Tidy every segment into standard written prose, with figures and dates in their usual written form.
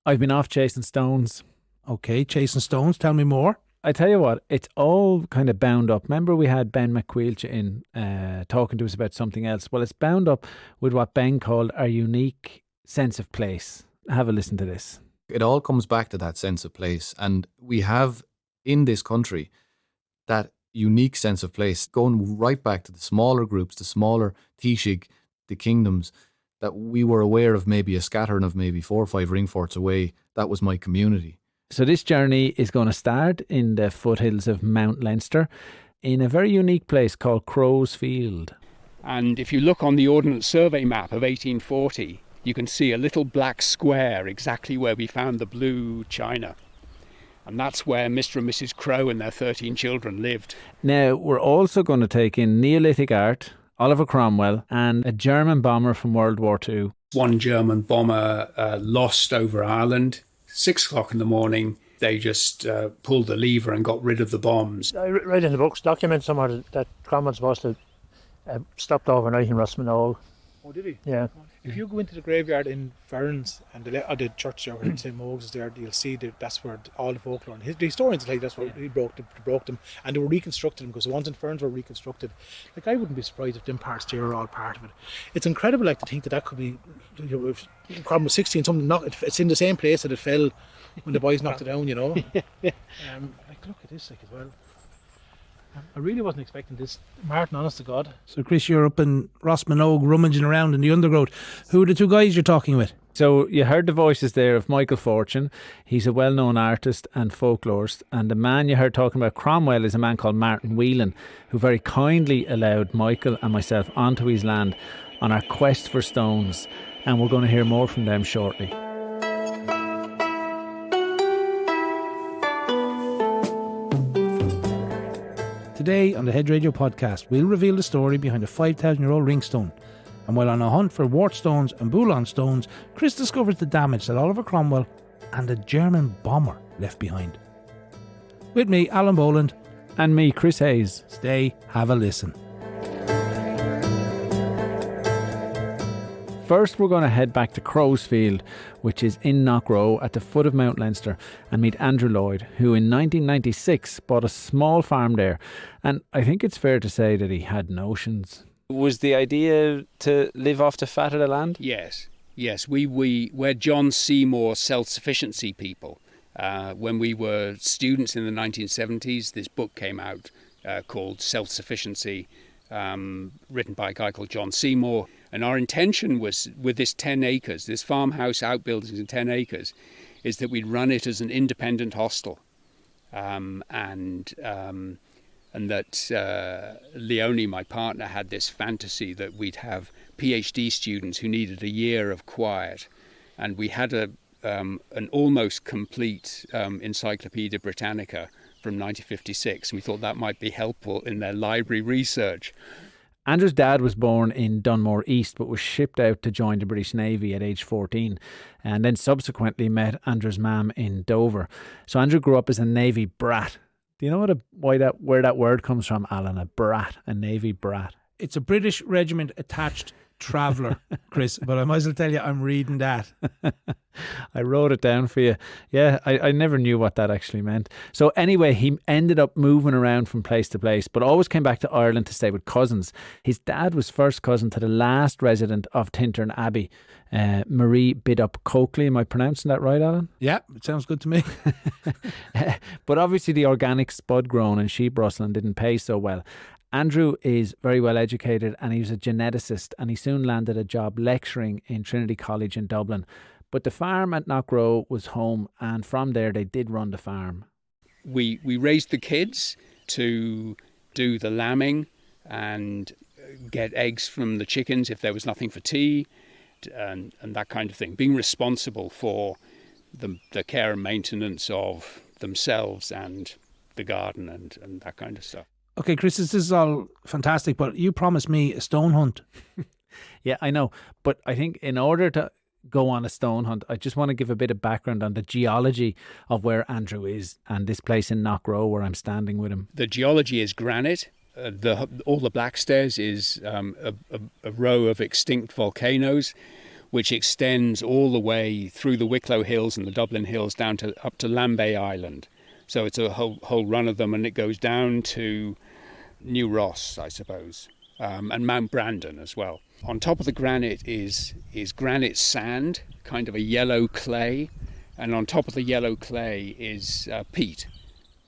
I've been off chasing stones. Okay, chasing stones. Tell me more. I tell you what, it's all kind of bound up. Remember we had Ben McQuilcha in talking to us about something else? Well, it's bound up with what Ben called our unique sense of place. Have a listen to this. It all comes back to that sense of place. And we have in this country that unique sense of place going right back to the smaller groups, the smaller Taoiseach, the kingdoms, that we were aware of maybe a scattering of maybe 4 or 5 ring forts away. That was my community. So this journey is going to start in the foothills of Mount Leinster in a very unique place called Crow's Field. And if you look on the Ordnance Survey map of 1840, you can see a little black square exactly where we found the blue china. And that's where Mr. and Mrs. Crow and their 13 children lived. Now, we're also going to take in Neolithic art, Oliver Cromwell, and a German bomber from World War II. One German bomber lost over Ireland. 6 o'clock in the morning, they just pulled the lever and got rid of the bombs. I read in the books, document somewhere that Cromwell's supposed to stopped overnight in Rossmanogue. Oh, did he? Yeah. If you go into the graveyard in Ferns and the church there where St. Mogues is there, you'll see that that's where all the folklore and the historians tell you that's where he broke them, and they were reconstructed them because the ones in Ferns were reconstructed. Like, I wouldn't be surprised if them parts there are all part of it. It's incredible, like, to think that could be, you know, if Cromwell was 16, something it's in the same place that it fell when the boys knocked it down, you know. Like, look at this, like, as well. I really wasn't expecting this, Martin, honest to God. So, Chris, you're up in Rossmanogue rummaging around in the undergrowth. Who are the 2 guys you're talking with? So you heard the voices there of Michael Fortune. He's a well-known artist and folklorist. And the man you heard talking about Cromwell is a man called Martin Whelan, who very kindly allowed Michael and myself onto his land on our quest for stones. And we're going to hear more from them shortly. Today on the HedgeRadio podcast, we'll reveal the story behind a 5,000-year-old ringstone. And while on a hunt for wart stones and bullaun stones, Chris discovers the damage that Oliver Cromwell and a German bomber left behind. With me, Alan Boland. And me, Chris Hayes. Stay, have a listen. First, we're going to head back to Crow's Field, which is in Knockrow at the foot of Mount Leinster, and meet Andrew Lloyd, who in 1996 bought a small farm there. And I think it's fair to say that he had notions. Was the idea to live off the fat of the land? Yes. We're John Seymour self-sufficiency people. When we were students in the 1970s, this book came out called Self-Sufficiency, written by a guy called John Seymour. And our intention was, with this 10 acres, this farmhouse outbuildings in 10 acres, is that we'd run it as an independent hostel. And that Leonie, my partner, had this fantasy that we'd have PhD students who needed a year of quiet. And we had an almost complete Encyclopedia Britannica from 1956. We thought that might be helpful in their library research. Andrew's dad was born in Dunmore East but was shipped out to join the British Navy at age 14 and then subsequently met Andrew's mum in Dover. So Andrew grew up as a Navy brat. Do you know where that word comes from, Alan? A brat, a Navy brat. It's a British regiment attached traveller, Chris, but I might as well tell you I'm reading that. I wrote it down for you. Yeah, I never knew what that actually meant. So anyway, he ended up moving around from place to place, but always came back to Ireland to stay with cousins. His dad was first cousin to the last resident of Tintern Abbey, Marie Biddop Coakley. Am I pronouncing that right, Alan? Yeah, it sounds good to me. But obviously the organic spud grown and sheep rustling didn't pay so well. Andrew is very well educated and he was a geneticist, and he soon landed a job lecturing in Trinity College in Dublin. But the farm at Knockrow was home, and from there they did run the farm. We raised the kids to do the lambing and get eggs from the chickens if there was nothing for tea, and that kind of thing, being responsible for the care and maintenance of themselves and the garden and that kind of stuff. Okay, Chris, this is all fantastic, but you promised me a stone hunt. Yeah, I know. But I think in order to go on a stone hunt, I just want to give a bit of background on the geology of where Andrew is and this place in Knockrow where I'm standing with him. The geology is granite. All the Black Stairs is a row of extinct volcanoes. which extends all the way through the Wicklow Hills and the Dublin Hills down to up to Lambay Island. So it's a whole run of them, and it goes down to New Ross, I suppose, and Mount Brandon as well. On top of the granite is granite sand, kind of a yellow clay, and on top of the yellow clay is peat.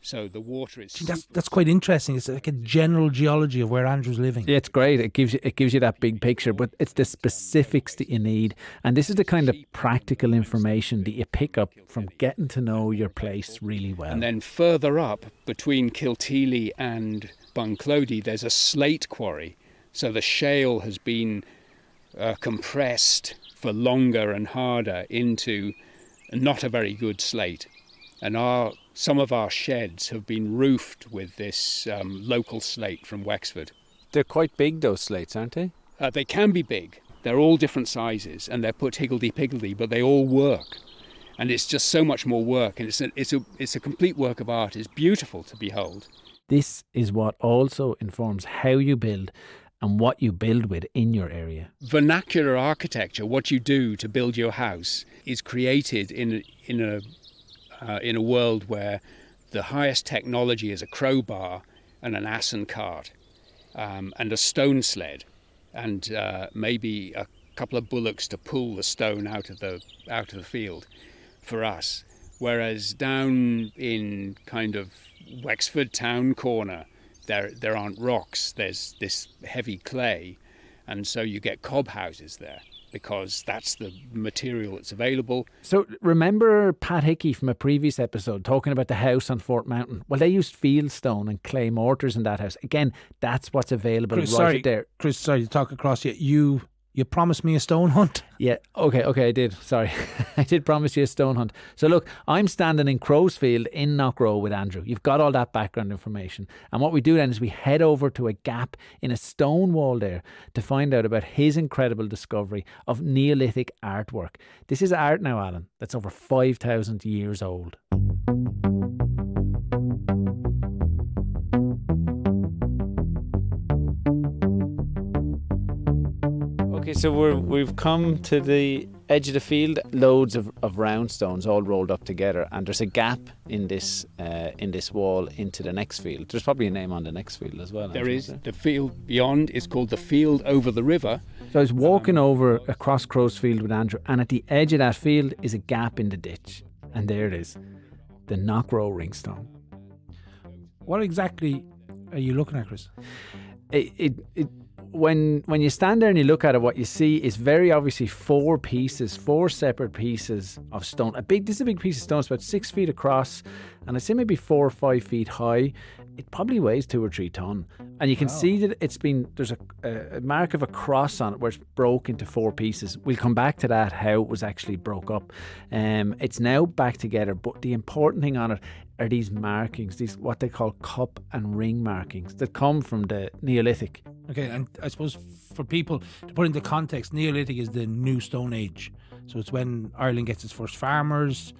So the water is. That's quite interesting. It's like a general geology of where Andrew's living. Yeah, it's great. It gives you that big picture, but it's the specifics that you need, and this is the kind of practical information that you pick up from getting to know your place really well. And then further up, between Kilteely and Bunclody, there's a slate quarry. So the shale has been compressed for longer and harder into not a very good slate, and some of our sheds have been roofed with this local slate from Wexford. They're quite big, those slates, aren't they? They can be big. They're all different sizes, and they're put higgledy-piggledy, but they all work. And it's just so much more work, and it's a complete work of art. It's beautiful to behold. This is what also informs how you build and what you build with in your area. Vernacular architecture, what you do to build your house, is created in a world where the highest technology is a crowbar and an ass and cart, and a stone sled, and maybe a couple of bullocks to pull the stone out of the field for us. Whereas down in kind of Wexford town corner, there aren't rocks. There's this heavy clay, and so you get cob houses there, because that's the material that's available. So remember Pat Hickey from a previous episode talking about the house on Fort Mountain? Well, they used fieldstone and clay mortars in that house. Again, that's what's available there. Chris, sorry to talk across you. You promised me a stone hunt? Yeah, okay, I did. Sorry. I did promise you a stone hunt. So look, I'm standing in Crowsfield in Knockrow with Andrew. You've got all that background information. And what we do then is we head over to a gap in a stone wall there to find out about his incredible discovery of Neolithic artwork. This is art now, Alan, that's over 5,000 years old. Okay, so we've come to the edge of the field. Loads of round stones all rolled up together, and there's a gap in this wall into the next field. There's probably a name on the next field as well. There is. The field beyond is called the field over the river. So I was walking over across Crowsfield with Andrew, and at the edge of that field is a gap in the ditch, and there it is, the Knockrow ringstone. What exactly are you looking at, Chris? When you stand there and you look at it, what you see is very obviously four separate pieces of stone. This is a big piece of stone. It's about 6 feet across, and I'd say maybe 4 or 5 feet high. It probably weighs 2 or 3 ton, and you can see that there's a mark of a cross on it where it's broke into 4 pieces. We'll come back to that, how it was actually broke up. It's now back together, but the important thing on it are these markings, these what they call cup and ring markings that come from the Neolithic. Okay, and I suppose for people to put into context, Neolithic is the new Stone Age. So it's when Ireland gets its first farmers.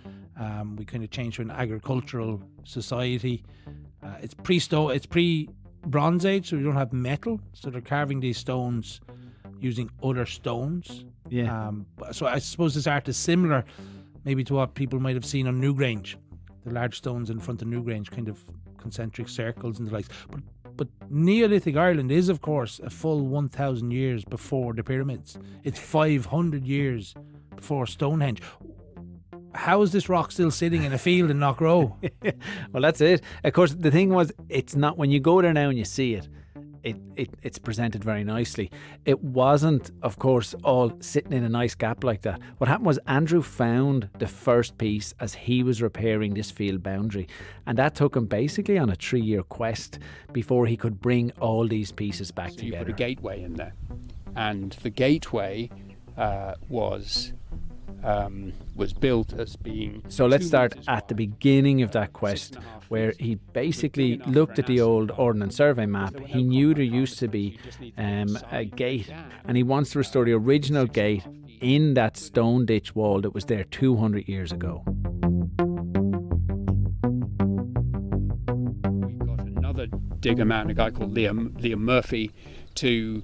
We kind of change to an agricultural society. It's pre-Bronze Age, so we don't have metal. So they're carving these stones using other stones. Yeah. So I suppose this art is similar maybe to what people might have seen on Newgrange. The large stones in front of Newgrange, kind of concentric circles and the likes. But Neolithic Ireland is, of course, a full 1,000 years before the pyramids. It's 500 years before Stonehenge. How is this rock still sitting in a field in Knockrow? Well, that's it. Of course, the thing was, it's not, when you go there now and you see it, it's presented very nicely. It wasn't, of course, all sitting in a nice gap like that. What happened was Andrew found the first piece as he was repairing this field boundary, and that took him basically on a 3-year quest before he could bring all these pieces back together. You put a gateway in there, and the gateway was built as being... So let's start at the beginning of that quest, where he basically looked at the old Ordnance Survey map. He knew there used to be a gate, and he wants to restore the original gate in that stone ditch wall that was there 200 years ago. We've got another digger man, a guy called Liam Murphy, to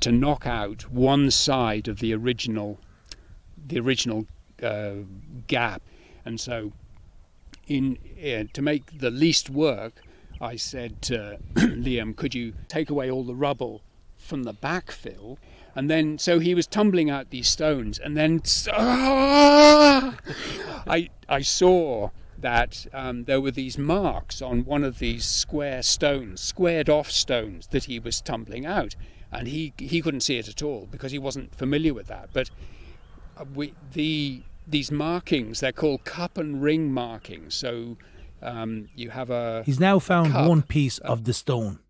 knock out one side of the original the original gap. And so to make the least work, I said to Liam, could you take away all the rubble from the backfill? And then, so he was tumbling out these stones, and then I saw that there were these marks on one of these squared off stones that he was tumbling out, and he couldn't see it at all because he wasn't familiar with that. But these markings, they're called cup and ring markings. So you have He's now found cup, one piece of the stone.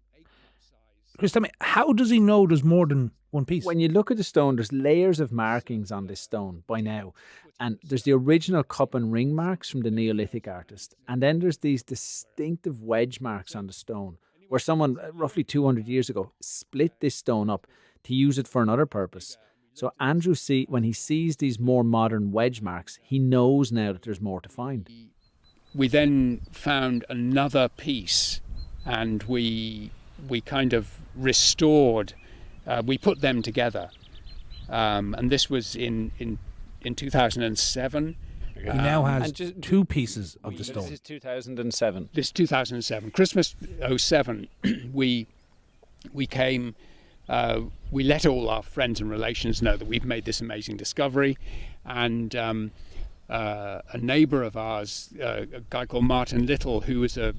Chris, tell me, how does he know there's more than one piece? When you look at the stone, there's layers of markings on this stone by now. And there's the original cup and ring marks from the Neolithic artist. And then there's these distinctive wedge marks on the stone where someone, roughly 200 years ago, split this stone up to use it for another purpose. So Andrew, when he sees these more modern wedge marks, he knows now that there's more to find. We then found another piece, and we kind of restored, we put them together. And this was in 2007. He now has two pieces of the stone. This is 2007. This is 2007. Christmas 07, we came, we let all our friends and relations know that we've made this amazing discovery. And a neighbour of ours, a guy called Martin Little, who was a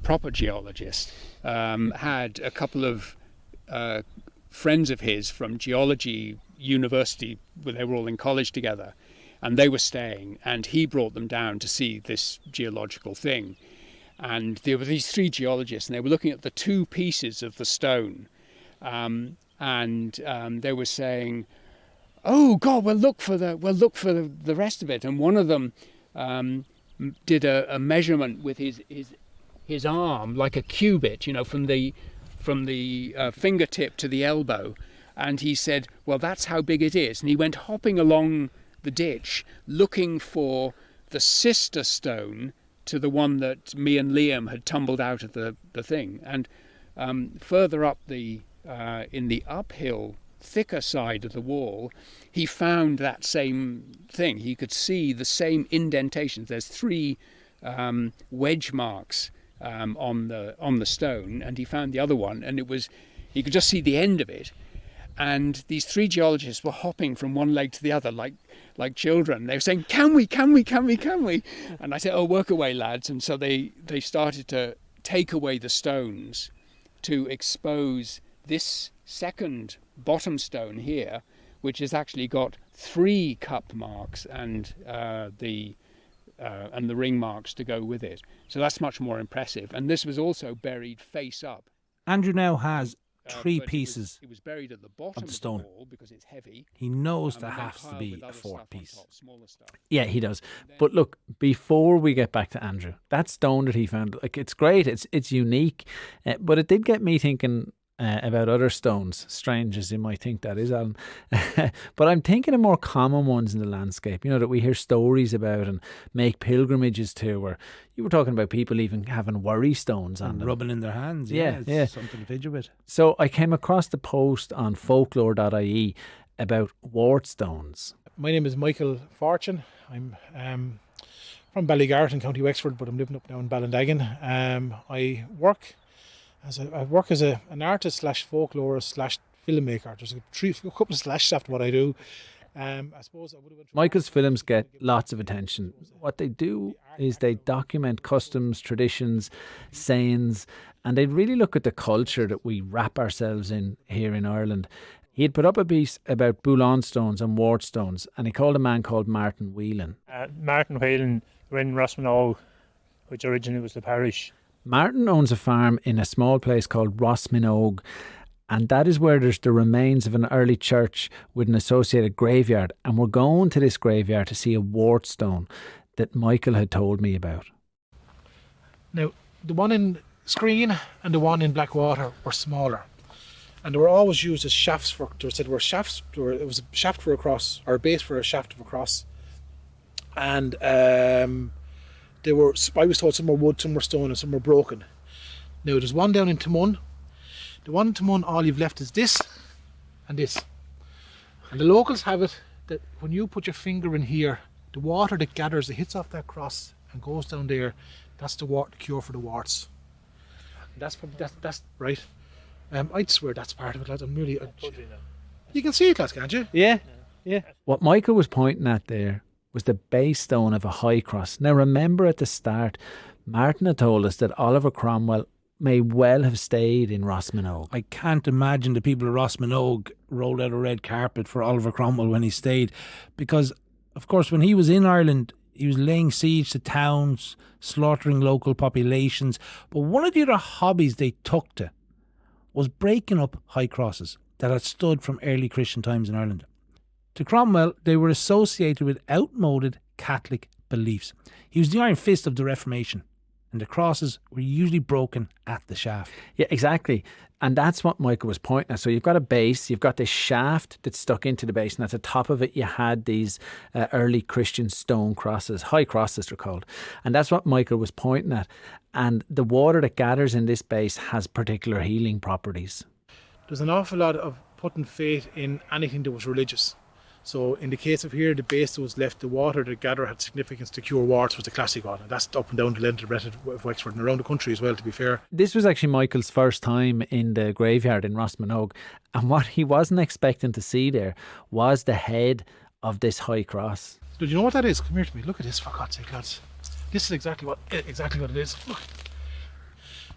proper geologist, had a couple of friends of his from geology university, where they were all in college together, and they were staying, and he brought them down to see this geological thing. And there were these three geologists, and they were looking at the two pieces of the stone, and they were saying, "Oh God, we'll look for the rest of it." And one of them did a measurement with his arm, like a cubit, from the fingertip to the elbow, and he said, "Well, that's how big it is." And he went hopping along the ditch looking for the sister stone to the one that me and Liam had tumbled out of the thing. And further up in the uphill, thicker side of the wall, he found that same thing. He could see the same indentations. There's three wedge marks on the stone, and he found the other one, and he could just see the end of it. And these three geologists were hopping from one leg to the other like children. They were saying, "Can we? And I said, "Oh, work away, lads." And so they started to take away the stones to expose this second bottom stone here, which has actually got three cup marks and the ring marks to go with it. So that's much more impressive. And this was also buried face up. Andrew now has three pieces it was buried at the bottom of the stone. Of the wall because it's heavy. He knows there has to be a fourth piece. Yeah, he does. But look, before we get back to Andrew, that stone that he found, it's great, it's unique, but it did get me thinking about other stones, strange as you might think that is, Alan. But I'm thinking of more common ones in the landscape, that we hear stories about and make pilgrimages to, where you were talking about people even having worry stones on them. Rubbing in their hands, it's something to fidget with. So I came across the post on folklore.ie about wart stones. My name is Michael Fortune. I'm from Ballygarrett in County Wexford, but I'm living up now in Ballindagan. I work as an artist / folklorist / filmmaker. There's a couple of slashes after what I do. I suppose I would have. Michael's films get lots of attention. What they do is they document customs, traditions, sayings, and they really look at the culture that we wrap ourselves in here in Ireland. He had put up a piece about bullaun stones and wart stones, and he called a man called Martin Whelan. Martin Whelan, we're in Rossminogue, which originally was the parish. Martin owns a farm in a small place called Rossminogue, and that is where there's the remains of an early church with an associated graveyard, and we're going to this graveyard to see a wart stone that Michael had told me about. Now, the one in Screen and the one in Blackwater were smaller, and they were always used as shafts it was a shaft for a cross, or a base for a shaft of a cross, and I was told some were wood, some were stone, and some were broken. Now, there's one down in Timon. The one in Timon, all you've left is this and this. And the locals have it that when you put your finger in here, the water that gathers, it hits off that cross and goes down there. That's the cure for the warts. And that's right. I'd swear that's part of it, lads. I'm really. You can see it, lads, can't you? Yeah. What Michael was pointing at there was the base stone of a high cross. Now remember at the start, Martin had told us that Oliver Cromwell may well have stayed in Rosminogue. I can't imagine the people of Rosminogue rolled out a red carpet for Oliver Cromwell when he stayed, because, of course, when he was in Ireland, he was laying siege to towns, slaughtering local populations. But one of the other hobbies they took to was breaking up high crosses that had stood from early Christian times in Ireland. To Cromwell, they were associated with outmoded Catholic beliefs. He was the iron fist of the Reformation, and the crosses were usually broken at the shaft. Yeah, exactly. And that's what Michael was pointing at. So you've got a base, you've got this shaft that's stuck into the base, and at the top of it you had these early Christian stone crosses, high crosses they're called. And that's what Michael was pointing at. And the water that gathers in this base has particular healing properties. There's an awful lot of putting faith in anything that was religious. So in the case of here, the base that was left, the water that gathered had significance to cure warts was the classic one. And that's up and down the length of Wexford and around the country as well, to be fair. This was actually Michael's first time in the graveyard in Rosminogue. And what he wasn't expecting to see there was the head of this high cross. Do you know what that is? Come here to me. Look at this, for God's sake, lads. This is exactly what it is. Look.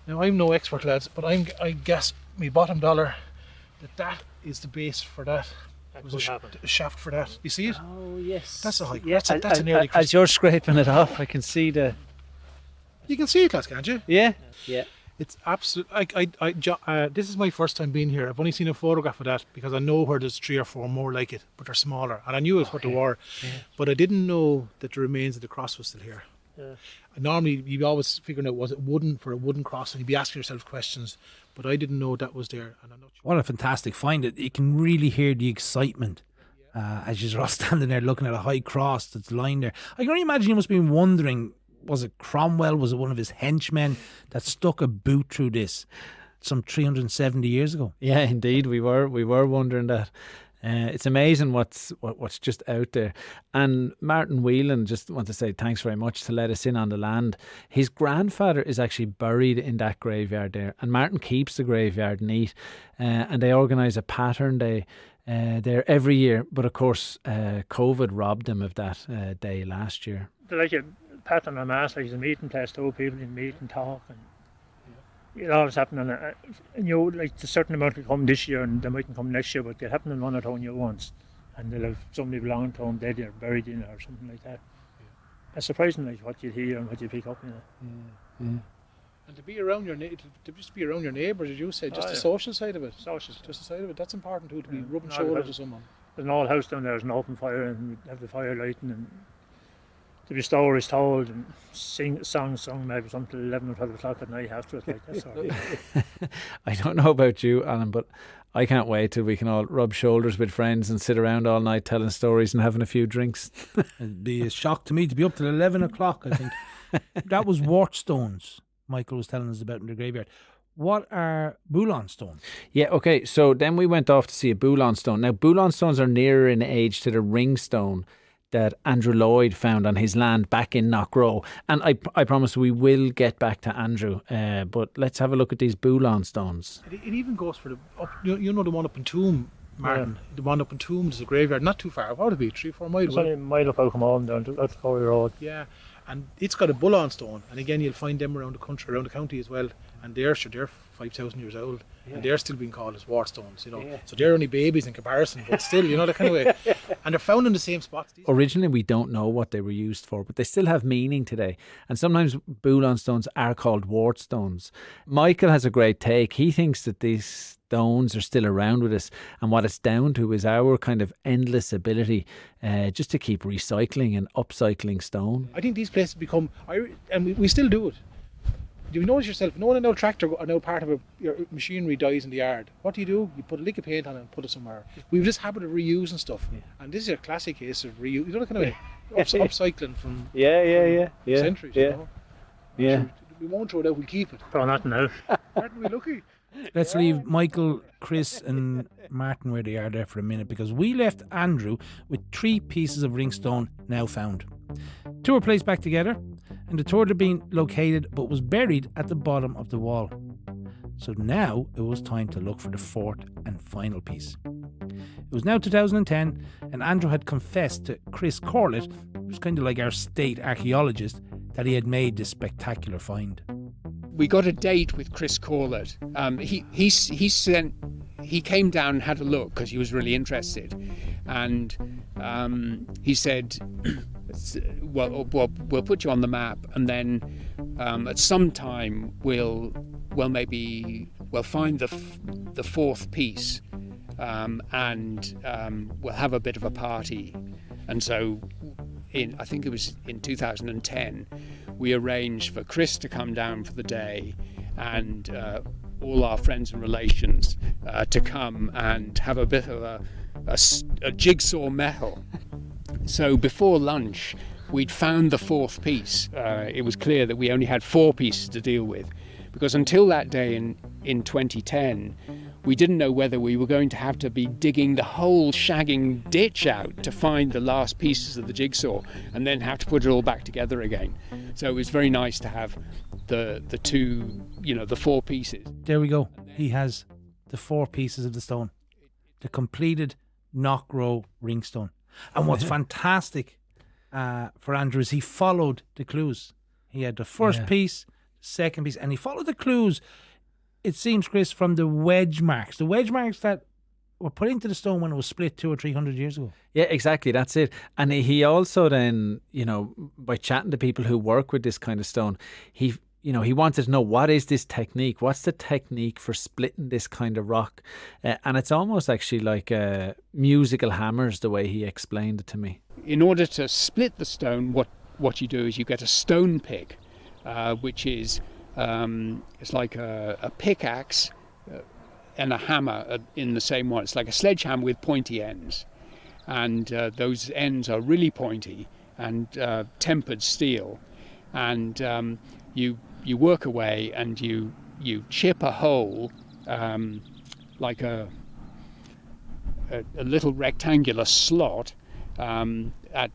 Now, I'm no expert, lads, but I guess me bottom dollar that is the base for that. It was a shaft for that. You see it? Oh, yes. That's a high. Yeah, That's an early. As you're scraping it off, I can see the. You can see it, lads, can't you? Yeah. It's absolute. This is my first time being here. I've only seen a photograph of that because I know where there's 3 or 4 more like it, but they're smaller, and I knew what they were, but I didn't know that the remains of the cross was still here. Yeah. Normally, you always figuring out was it wooden for a wooden cross, and you'd be asking yourself questions. But I didn't know that was there, and I'm not sure. What a fantastic find! You can really hear the excitement as you're all standing there looking at a high cross that's lying there. I can only imagine you must have been wondering: was it Cromwell? Was it one of his henchmen that stuck a boot through this some 370 years ago? Yeah, indeed, we were wondering that. It's amazing what's just out there. And Martin Whelan, just want to say thanks very much to let us in on the land. His grandfather is actually buried in that graveyard there, and Martin keeps the graveyard neat, and they organise a pattern day there every year. But of course, COVID robbed them of that day last year. They're like a pattern on mass, like a meeting place, too. People can meet and talk, and it always happen. And you know, like a certain amount will come this year, and they mightn't come next year, but they'll happen in 1 or 2 new ones, and they'll have somebody belonging to them dead or buried in it or something like that. It's surprising, like what you hear and what you pick up. And to be around your neighbours, as you said, just the social side of it. Just the side of it. That's important too, to be rubbing shoulders with someone. There's an old house down there, there's an open fire, and we have the fire lighting, and to be stories told and songs sung maybe until 11 or 12 o'clock at night after it, like that sort of. I don't know about you, Alan, but I can't wait till we can all rub shoulders with friends and sit around all night telling stories and having a few drinks. It'd be a shock to me to be up till 11 o'clock, I think. That was wart stones Michael was telling us about in the graveyard. What are bullaun stones? Yeah, okay, so then we went off to see a bullaun stone. Now, bullaun stones are nearer in age to the ring stone that Andrew Lloyd found on his land back in Knockrow. And I promise we will get back to Andrew, but let's have a look at these bullaun stones. It even goes for you know the one up in Toom, Martin. Yeah. The one up in Toom, there's a graveyard not too far. What would it be, 3-4 miles? It's only a mile up out from home down to that's Corey Road. Yeah, and it's got a bullaun stone, and again you'll find them around the country, around the county as well. And they're 5,000 years old, and they're still being called as wart stones, you know. Yeah. So they're only babies in comparison, but still, you know, that kind of way. And they're found in the same spots. Originally, we don't know what they were used for, but they still have meaning today. And sometimes bullaun stones are called wart stones. Michael has a great take. He thinks that these stones are still around with us, and what it's down to is our kind of endless ability just to keep recycling and upcycling stone. I think these places become, and we still do it. You notice yourself, no one an old tractor or an old part of your machinery dies in the yard. What do? You put a lick of paint on it and put it somewhere. We've this habit of reusing stuff, and this is a classic case of reuse. You know, kind of upcycling from centuries. Yeah. You know? We won't throw it out. We'll keep it. Throw nothing out. Aren't we lucky? Let's leave Michael, Chris and Martin where they are there for a minute, because we left Andrew with 3 pieces of ringstone now found. 2 were placed back together and the third had been located but was buried at the bottom of the wall. So now it was time to look for the 4th and final piece. It was now 2010 and Andrew had confessed to Chris Corlett, who's kind of like our state archaeologist, that he had made this spectacular find. We got a date with Chris Corlett. He came down and had a look because he was really interested, and he said, "Well, we'll put you on the map, and then at some time we'll find the 4th piece, and we'll have a bit of a party." And so, I think it was in 2010, we arranged for Chris to come down for the day, and all our friends and relations to come and have a bit of a jigsaw metal. So before lunch, we'd found the 4th piece. It was clear that we only had 4 pieces to deal with, because until that day in 2010, we didn't know whether we were going to have to be digging the whole shagging ditch out to find the last pieces of the jigsaw and then have to put it all back together again. So it was very nice to have the 2, the 4 pieces. There we go. He has the 4 pieces of the stone, the completed knock-row ringstone. And what's fantastic for Andrew is he followed the clues. He had the first piece, second piece, and he followed the clues. It seems, Chris, from the wedge marks that were put into the stone when it was split 200 or 300 years ago. Yeah, exactly. That's it. And he also then, by chatting to people who work with this kind of stone, he wanted to know, what is this technique? What's the technique for splitting this kind of rock? And it's almost actually like musical hammers, the way he explained it to me. In order to split the stone, what you do is you get a stone pick, which is it's like a pickaxe and a hammer in the same one. It's like a sledgehammer with pointy ends, and those ends are really pointy and tempered steel, and you work away and you chip a hole, like a little rectangular slot at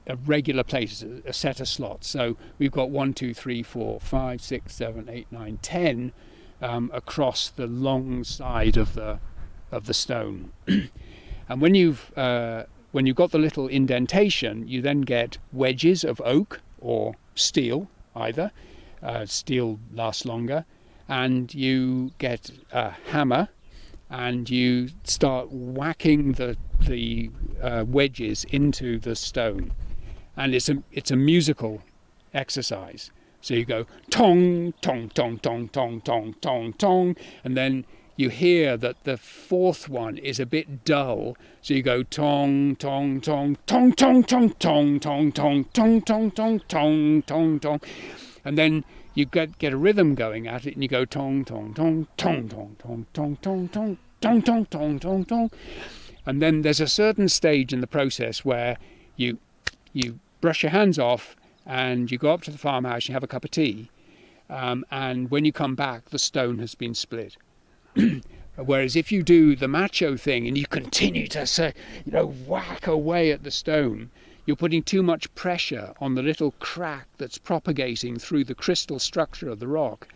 a regular place, a set of slots. So we've got 1, 2, 3, 4, 5, 6, 7, 8, 9, 10 across the long side of the stone. And when you've got the little indentation, you then get wedges of oak or steel, either. Steel lasts longer, and you get a hammer, and you start whacking the wedges into the stone. And it's a musical exercise. So you go tong, tong, tong, tong, tong, tong, tong, tong, and then you hear that the 4th one is a bit dull. So you go tong, tong, tong, tong, tong, tong, tong, tong, tong, tong, tong, tong, tong, tong, tong, and then you get a rhythm going at it, and you go tong, tong, tong, tong, tong, tong, tong, tong, tong, tong, tong, tong, tong, tong, and then there's a certain stage in the process where you brush your hands off and you go up to the farmhouse, you have a cup of tea, and when you come back, the stone has been split. Whereas if you do the macho thing and you continue to say, whack away at the stone, you're putting too much pressure on the little crack that's propagating through the crystal structure of the rock,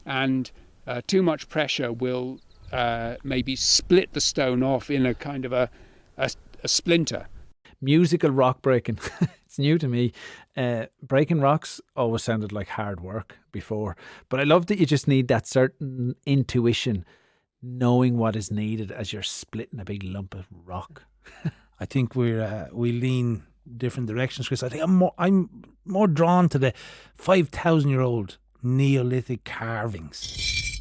and too much pressure will maybe split the stone off in a kind of a splinter. Musical rock breaking. It's new to me. Breaking rocks always sounded like hard work before, but I love that you just need that certain intuition, knowing what is needed as you're splitting a big lump of rock. I think we lean different directions, Chris. I think I'm more drawn to the 5,000-year-old Neolithic carvings.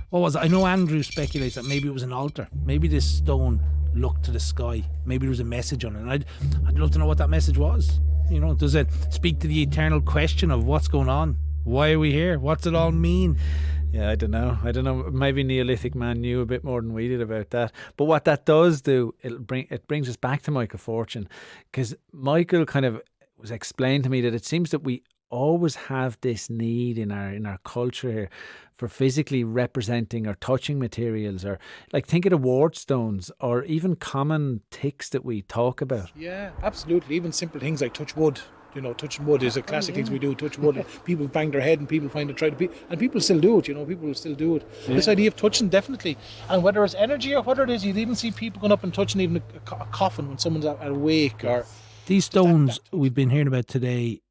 What was it? I know Andrew speculates that maybe it was an altar. Maybe this stone looked to the sky. Maybe there was a message on it. And I'd love to know what that message was. Does it speak to the eternal question of what's going on? Why are we here? What's it all mean? Yeah, I don't know. Maybe Neolithic man knew a bit more than we did about that. But what that does do, it brings us back to Michael Fortune, because Michael kind of was explained to me that it seems that we always have this need in our culture here for physically representing or touching materials, or like think of the wart stones or even common ticks that we talk about. Yeah, absolutely. Even simple things like touch wood. You know, touching wood is a classic things we do. Touch wood. People bang their head and people find it, try to be, and people still do it. You know, people will still do it. Yeah. This idea of touching, definitely, and whether it's energy or whether it is, you'd even see people going up and touching even a coffin when someone's at a wake. Or these stones we've been hearing about today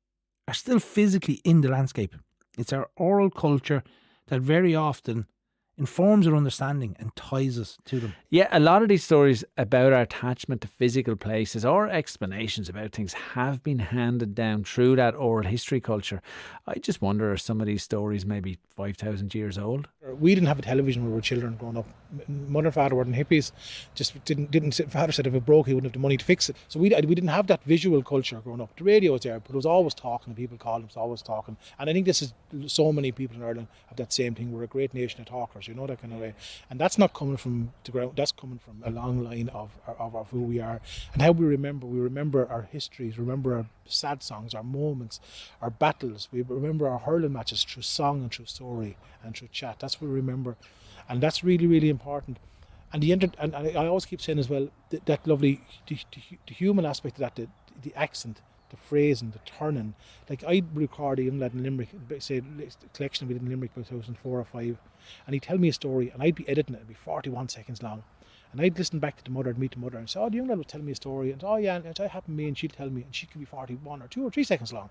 are still physically in the landscape. It's our oral culture that very often informs our understanding and ties us to them. Yeah, a lot of these stories about our attachment to physical places or explanations about things have been handed down through that oral history culture. I just wonder, are some of these stories maybe 5,000 years old? We didn't have a television when we were children growing up. Mother and father weren't hippies. Just didn't. Father said if it broke, he wouldn't have the money to fix it. So we didn't have that visual culture growing up. The radio was there, but it was always talking. The people called, it was always talking. And I think this is so many people in Ireland have that same thing. We're a great nation of talkers, you know, that kind of way. And that's not coming from the ground. That's coming from a long line of who we are and how we remember. We remember our histories. Remember our sad songs, our moments, our battles. We remember our hurling matches through song and through story and through chat. That's what we remember, and that's really, really important. And and I always keep saying as well that lovely the human aspect of that, the accent, the phrasing, the turning. Like I record a young lad in Limerick, say a collection we did in Limerick about 2004 or 5, and he'd tell me a story, and I'd be editing it. It'd be 41 seconds long. And I'd listen back to the mother, I'd meet the mother and say, oh, the young lad would tell me a story, and oh yeah, and it happened to me, and she'd tell me, and she could be 41 or 2 or 3 seconds long.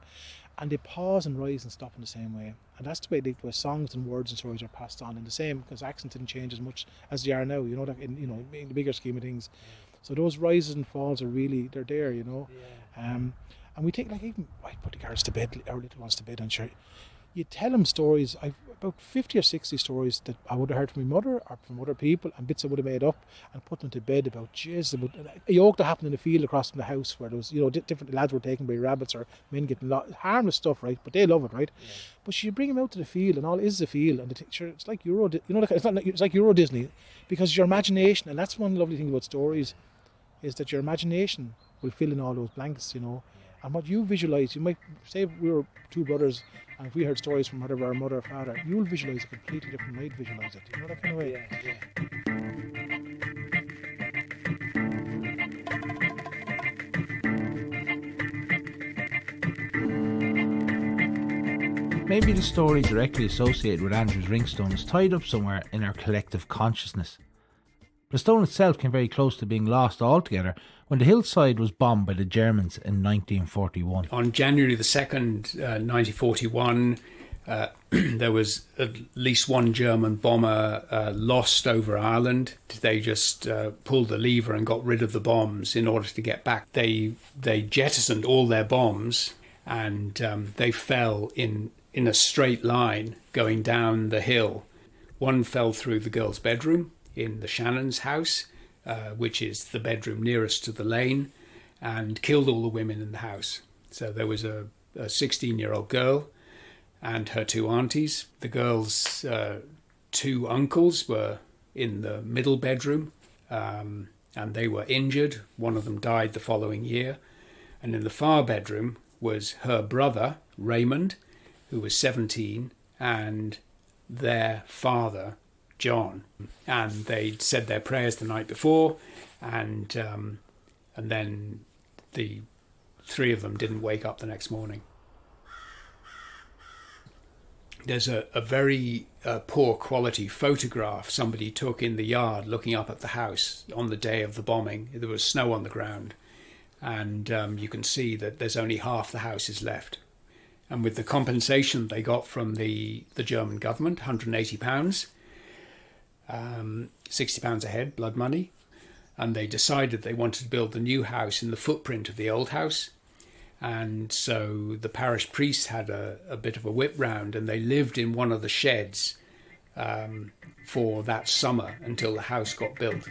And they pause and rise and stop in the same way. And that's the way the songs and words and stories are passed on in the same, because accents didn't change as much as they are now, you know, that in the bigger scheme of things. So those rises and falls are really, they're there, you know. And we take, like, even, I put the girls to bed, our little ones to bed, and sure, you tell them stories. I've about 50 or 60 stories that I would have heard from my mother or from other people, and bits I would have made up and put them to bed about a yoke that happened in the field across from the house where there was, you know, different lads were taken by rabbits or men getting harmless stuff, right? But they love it, right? Yeah. But she bring them out to the field, and all it is a field, and it's like Euro, you know, it's like Euro Disney, because your imagination, and that's one lovely thing about stories, is that your imagination will fill in all those blanks, you know. And what you visualise, you might say we were two brothers, and if we heard stories from whatever our mother or father, you'll visualise it completely different. I'd visualise it. You know, that kind of way. Yeah. Maybe the story directly associated with Andrew's ringstone is tied up somewhere in our collective consciousness. The stone itself came very close to being lost altogether when the hillside was bombed by the Germans in 1941. On January the 2nd, 1941, there was at least one German bomber lost over Ireland. They just pulled the lever and got rid of the bombs in order to get back. They jettisoned all their bombs, and they fell in a straight line going down the hill. One fell through the girl's bedroom in the Shannon's house, which is the bedroom nearest to the lane, and killed all the women in the house. So there was a 16-year-old girl and her 2 aunties. The girl's 2 uncles were in the middle bedroom, and they were injured. One of them died the following year. And in the far bedroom was her brother, Raymond, who was 17, and their father, John. And they'd said their prayers the night before, and then the 3 of them didn't wake up the next morning. There's a very poor quality photograph somebody took in the yard looking up at the house on the day of the bombing. There was snow on the ground, and you can see that there's only half the house is left. And with the compensation they got from the German government, £180, £60 a head, blood money, and they decided they wanted to build the new house in the footprint of the old house. And so the parish priest had a bit of a whip round, and they lived in one of the sheds for that summer until the house got built.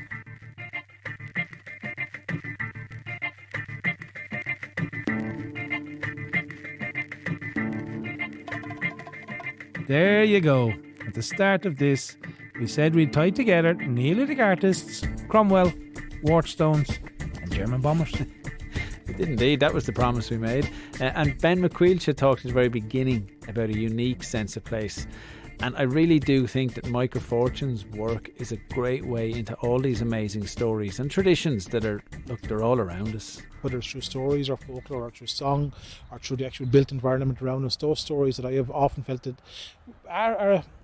There you go. At the start of this, we said we'd tie together neolithic artists, Cromwell, wart stones, and German bombers. The It did indeed. That was the promise we made. And Ben McQuilcha talked at the very beginning about a unique sense of place. And I really do think that Michael Fortune's work is a great way into all these amazing stories and traditions that are, look, they're all around us. Whether it's through stories or folklore or through song or through the actual built environment around us, those stories that I have often felt that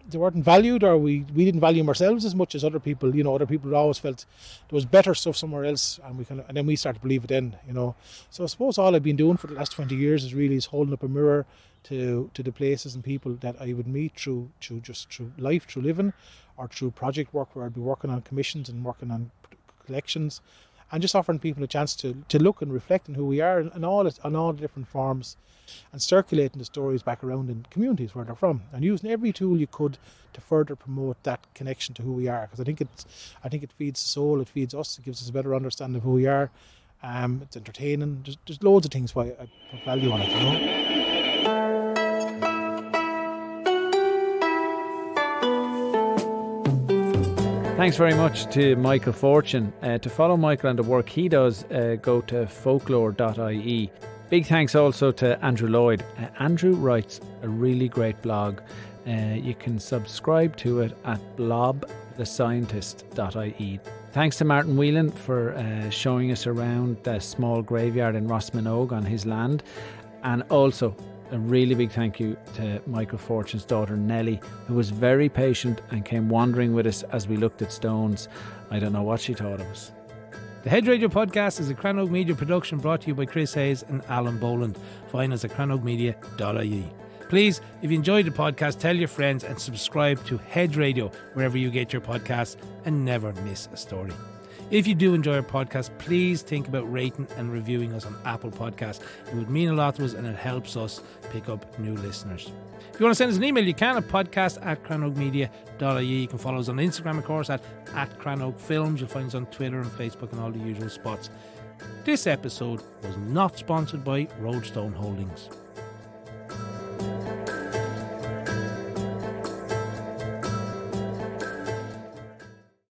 they weren't valued, or we didn't value them ourselves as much as other people. Other people always felt there was better stuff somewhere else, and then we started to believe it then. So I suppose all I've been doing for the last 20 years is holding up a mirror to the places and people that I would meet through life, through living, or through project work where I'd be working on commissions and working on collections, and just offering people a chance to look and reflect on who we are in all the different forms, and circulating the stories back around in communities where they're from, and using every tool you could to further promote that connection to who we are, because I think it feeds the soul, it feeds us, it gives us a better understanding of who we are. It's entertaining. There's loads of things why I put value on it. Thanks very much to Michael Fortune. To follow Michael and the work he does, go to folklore.ie. Big thanks also to Andrew Lloyd. Andrew writes a really great blog. You can subscribe to it at blobthescientist.ie. Thanks to Martin Whelan for showing us around the small graveyard in Rossminogue on his land. And also a really big thank you to Michael Fortune's daughter Nellie, who was very patient and came wandering with us as we looked at stones. I don't know what she thought of us. The Hedge Radio podcast is a Crannog Media production brought to you by Chris Hayes and Alan Boland. Find us at cranogmedia.ie. Please, if you enjoyed the podcast, tell your friends and subscribe to Hedge Radio wherever you get your podcasts, and never miss a story. If you do enjoy our podcast, please think about rating and reviewing us on Apple Podcasts. It would mean a lot to us, and it helps us pick up new listeners. If you want to send us an email, you can at podcast@cranogmedia.ie. You can follow us on Instagram, of course, at @cranogfilms. You'll find us on Twitter and Facebook and all the usual spots. This episode was not sponsored by Roadstone Holdings.